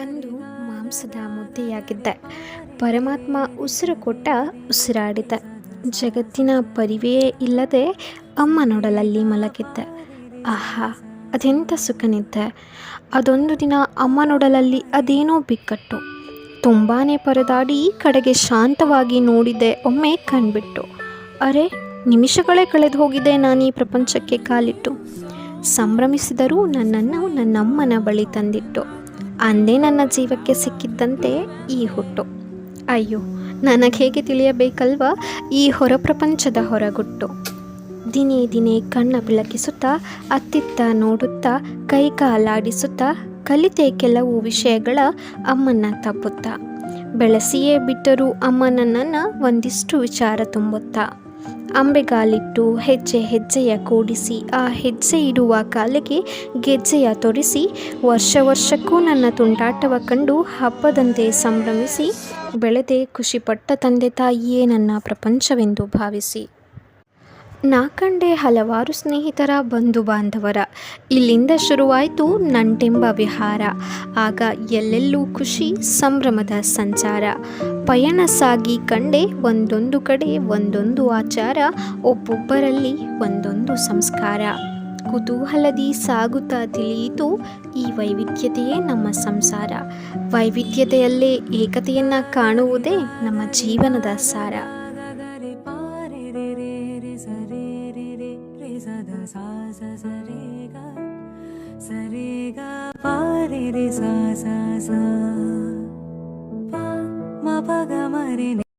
ಅಂದು ಮಾಂಸದ ಮುದ್ದೆಯಾಗಿದ್ದೆ. ಪರಮಾತ್ಮ ಉಸಿರು ಕೊಟ್ಟ ಉಸಿರಾಡಿದ್ದೆ. ಜಗತ್ತಿನ ಪರಿವೆಯೇ ಇಲ್ಲದೆ ಅಮ್ಮನೊಡಲಲ್ಲಿ ಮಲಗಿದ್ದೆ. ಆಹಾ, ಅದೆಂಥ ಸುಖನಿದ್ದೆ. ಅದೊಂದು ದಿನ ಅಮ್ಮನೊಡಲಲ್ಲಿ ಅದೇನೋ ಬಿಕ್ಕಟ್ಟು. ತುಂಬಾ ಪರದಾಡಿ ಕಡೆಗೆ ಶಾಂತವಾಗಿ ನೋಡಿದೆ. ಒಮ್ಮೆ ಕಣ್ಬಿಟ್ಟು, ಅರೆ, ನಿಮಿಷಗಳೇ ಕಳೆದು ಹೋಗಿದೆ ನಾನೀ ಪ್ರಪಂಚಕ್ಕೆ ಕಾಲಿಟ್ಟು. ಸಂಭ್ರಮಿಸಿದರೂ ನನ್ನನ್ನು ನನ್ನಮ್ಮನ ಬಳಿ ತಂದಿಟ್ಟು. ಅಂದೇ ನನ್ನ ಜೀವಕ್ಕೆ ಸಿಕ್ಕಿದ್ದಂತೆ ಈ ಹುಟ್ಟು. ಅಯ್ಯೋ, ನನಗೆ ಹೇಗೆ ತಿಳಿಯಬೇಕಲ್ವ ಈ ಹೊರ ಪ್ರಪಂಚದ ಹೊರಗುಟ್ಟು. ದಿನೇ ದಿನೇ ಕಣ್ಣ ಬೆಳಕಿಸುತ್ತಾ ಅತ್ತಿತ್ತ ನೋಡುತ್ತಾ ಕೈಕಾಲಾಡಿಸುತ್ತಾ ಕಲಿತೆ ಕೆಲವು ವಿಷಯಗಳ ಅಮ್ಮನ ತಪ್ಪುತ್ತಾ. ಬೆಳೆಸಿಯೇ ಬಿಟ್ಟರೂ ಅಮ್ಮ ನನ್ನನ್ನು ಒಂದಿಷ್ಟು ವಿಚಾರ ತುಂಬುತ್ತಾ. ಅಂಬೆಗಾಲಿಟ್ಟು ಹೆಜ್ಜೆ ಹೆಜ್ಜೆಯ ಕೂಡಿಸಿ ಆ ಹೆಜ್ಜೆ ಇಡುವ ಕಾಲಿಗೆ ಗೆಜ್ಜೆಯ ತೊಡಿಸಿ ವರ್ಷಕ್ಕೂ ನನ್ನ ತುಂಟಾಟವ ಕಂಡು ಹಬ್ಬದಂತೆ ಸಂಭ್ರಮಿಸಿ ಬೆಳೆದೆ ಖುಷಿಪಟ್ಟ ತಂದೆ ತಾಯಿಯೇ ನನ್ನ ಪ್ರಪಂಚವೆಂದು ಭಾವಿಸಿ. ನಾ ಕಂಡೆ ಹಲವಾರು ಸ್ನೇಹಿತರ ಬಂಧು ಬಾಂಧವರ. ಇಲ್ಲಿಂದ ಶುರುವಾಯಿತು ನಂಟೆಂಬ ವಿಹಾರ. ಆಗ ಎಲ್ಲೆಲ್ಲೂ ಖುಷಿ ಸಂಭ್ರಮದ ಸಂಚಾರ. ಪಯಣ ಸಾಗಿ ಕಂಡೆ ಒಂದೊಂದು ಕಡೆ ಒಂದೊಂದು ಆಚಾರ. ಒಬ್ಬೊಬ್ಬರಲ್ಲಿ ಒಂದೊಂದು ಸಂಸ್ಕಾರ. ಕುತೂಹಲದಿ ಸಾಗುತ್ತಾ ತಿಳಿಯಿತು ಈ ವೈವಿಧ್ಯತೆಯೇ ನಮ್ಮ ಸಂಸಾರ. ವೈವಿಧ್ಯತೆಯಲ್ಲೇ ಏಕತೆಯನ್ನು ಕಾಣುವುದೇ ನಮ್ಮ ಜೀವನದ ಸಾರ. ಸರಿಗ ಪಾರಿ ರಿ ಸಾ ಸಾ ಸಾ ಪ ಮ ಪ ಗ ಮ ರಿ